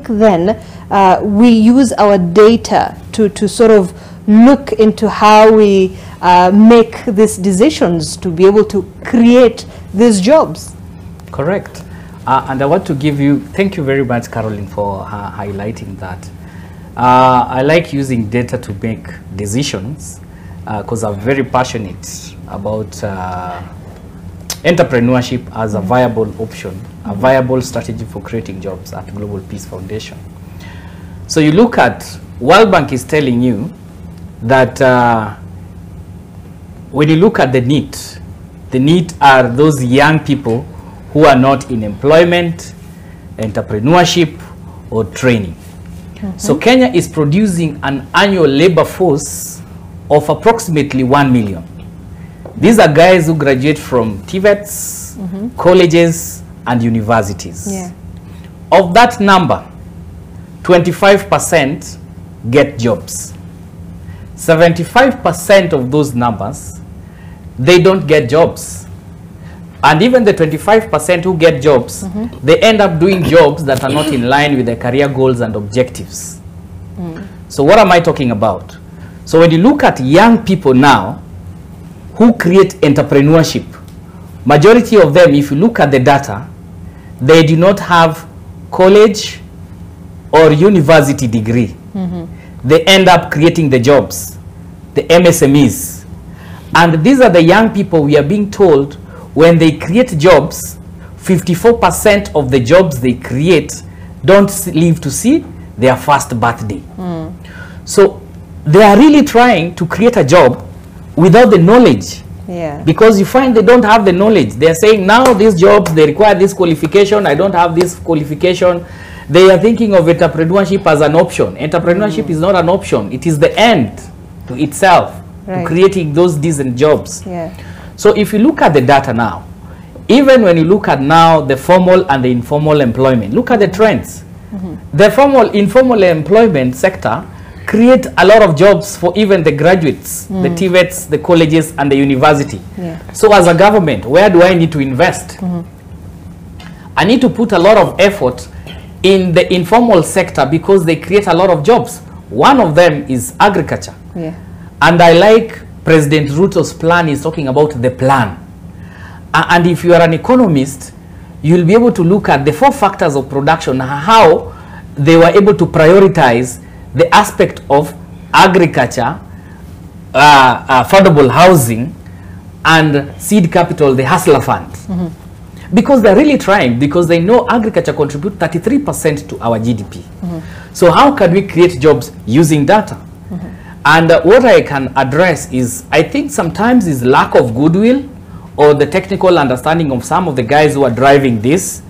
then we use our data to sort of look into how we make these decisions to be able to create these jobs. Correct. And I want to give you, thank you very much, Caroline, for highlighting that. I like using data to make decisions because I'm very passionate about entrepreneurship as a viable option, a viable strategy for creating jobs at Global Peace Foundation. So you look at, World Bank is telling you that when you look at the NEET are those young people who are not in employment, entrepreneurship, or training. So Kenya is producing an annual labor force of approximately 1 million. These are guys who graduate from TVETs, colleges, and universities. Yeah. Of that number, 25% get jobs. 75% of those numbers, they don't get jobs. And even the 25% who get jobs, they end up doing jobs that are not in line with their career goals and objectives. So what am I talking about? So when you look at young people now who create entrepreneurship, majority of them, if you look at the data, they do not have college or university degree. They end up creating the jobs, the MSMEs. And these are the young people we are being told when they create jobs, 54% of the jobs they create don't live to see their first birthday. So they are really trying to create a job without the knowledge. Yeah. Because you find they don't have the knowledge. They're saying now these jobs, they require this qualification. I don't have this qualification. They are thinking of entrepreneurship as an option. Entrepreneurship is not an option. It is the end to itself, to creating those decent jobs. Yeah. So if you look at the data now, even when you look at now the formal and the informal employment, look at the trends. The informal employment sector create a lot of jobs for even the graduates, the TVETs, the colleges, and the university. Yeah. So as a government, where do I need to invest? I need to put a lot of effort in the informal sector because they create a lot of jobs. One of them is agriculture. Yeah. And I like President Ruto's plan is talking about the plan. And if you are an economist, you'll be able to look at the 4 factors of production, how they were able to prioritize the aspect of agriculture, affordable housing, and seed capital, the Hustler Fund. Because they're really trying, because they know agriculture contributes 33% to our GDP. So how can we create jobs using data? And what I can address is, I think sometimes is lack of goodwill or the technical understanding of some of the guys who are driving this.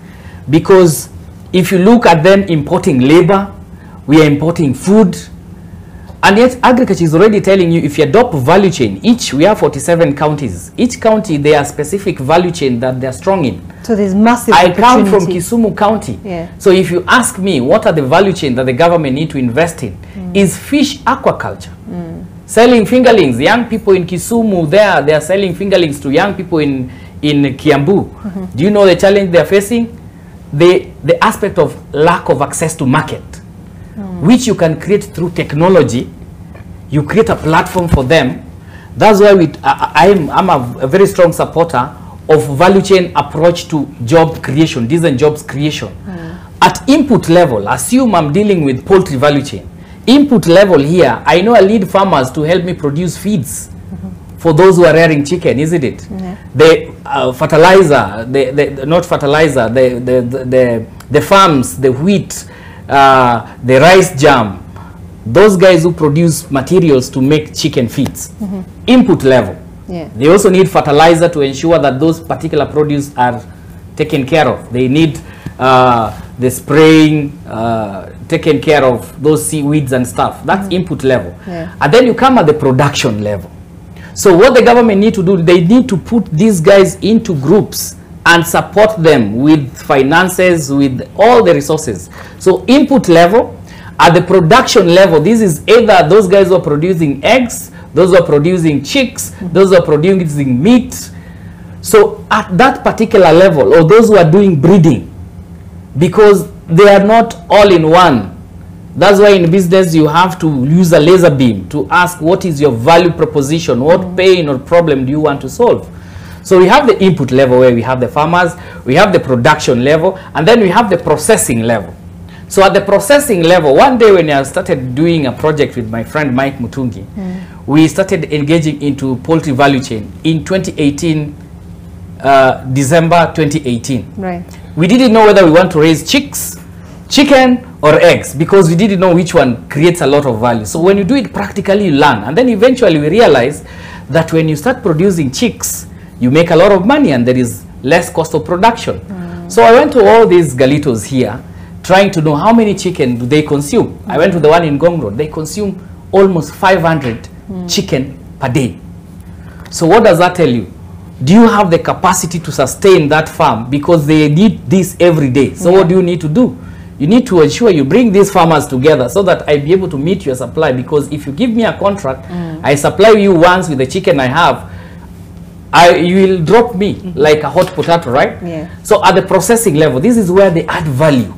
Because if you look at them importing labor, we are importing food, and yet agriculture is already telling you if you adopt value chain, we have 47 counties. Each county, they are specific value chain that they are strong in. So there's massive I come from Kisumu County. Yeah. So if you ask me what are the value chain that the government need to invest in, is fish aquaculture. Selling fingerlings. Young people in Kisumu, they are selling fingerlings to young people in Kiambu. Do you know the challenge they are facing? The aspect of lack of access to market, which you can create through technology. You create a platform for them. That's why I'm a very strong supporter of value chain approach to job creation, decent jobs creation. At input level, assume I'm dealing with poultry value chain. Input level here, I know I lead farmers to help me produce feeds for those who are rearing chicken, isn't it? The fertilizer, not fertilizer, the farms, the wheat, the rice germ, those guys who produce materials to make chicken feeds. Input level. Yeah. They also need fertilizer to ensure that those particular produce are taken care of. They need the spraying, taken care of those seaweeds and stuff. That's input level. Yeah. And then you come at the production level. So what the government need to do, they need to put these guys into groups and support them with finances, with all the resources. So input level, at the production level, this is either those guys who are producing eggs, those who are producing chicks, those who are producing meat. So at that particular level, or those who are doing breeding, because they are not all in one. That's why in business you have to use a laser beam to ask what is your value proposition, what pain or problem do you want to solve. So we have the input level where we have the farmers, we have the production level, and then we have the processing level. So at the processing level, one day when I started doing a project with my friend Mike Mutungi, we started engaging into poultry value chain in 2018, December 2018. Right. We didn't know whether we want to raise chicks, chicken, or eggs, because we didn't know which one creates a lot of value. So when you do it practically, you learn. And then eventually we realized that when you start producing chicks, you make a lot of money and there is less cost of production. So I went to all these galitos here, trying to know how many chicken do they consume. I went to the one in Ngong Road. They consume almost 500 chicken per day. So what does that tell you? Do you have the capacity to sustain that farm? Because they need this every day. So what do you need to do? You need to ensure you bring these farmers together so that I be able to meet your supply. Because if you give me a contract, I supply you once with the chicken I have, you will drop me like a hot potato, right? Yeah. So at the processing level, this is where they add value.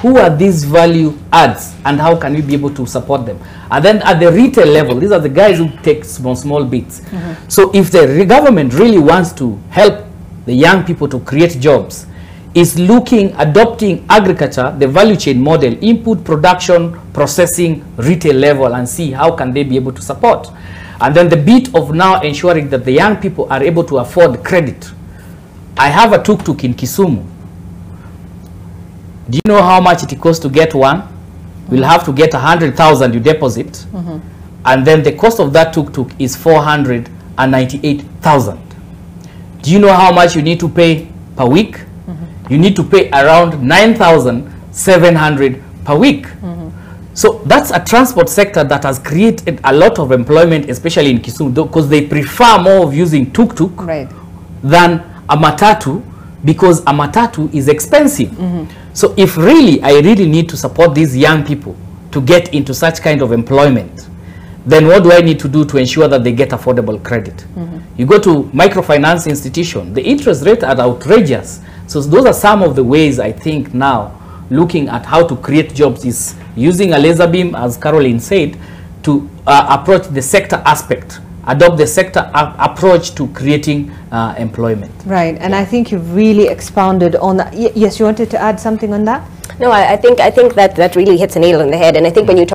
Who are these value adds and how can we be able to support them? And then at the retail level, these are the guys who take small bits. So if the government really wants to help the young people to create jobs, is adopting agriculture, the value chain model, input, production, processing, retail level, and see how can they be able to support. And then the bit of now ensuring that the young people are able to afford credit. I have a tuk-tuk in Kisumu. Do you know how much it costs to get one? We'll have to get 100,000 you deposit. And then the cost of that tuk-tuk is 498,000. Do you know how much you need to pay per week? You need to pay around 9,700 per week. So that's a transport sector that has created a lot of employment, especially in Kisumu, because they prefer more of using tuk-tuk than a matatu, because a matatu is expensive. So if really, I really need to support these young people to get into such kind of employment, then what do I need to do to ensure that they get affordable credit? You go to microfinance institution, the interest rates are outrageous. So those are some of the ways I think now, looking at how to create jobs is using a laser beam, as Caroline said, to approach the sector aspect, adopt the sector approach to creating employment. Right, and I think you've really expounded on that. Yes, you wanted to add something on that? No, I think that really hits a nail on the head, and I think when you talk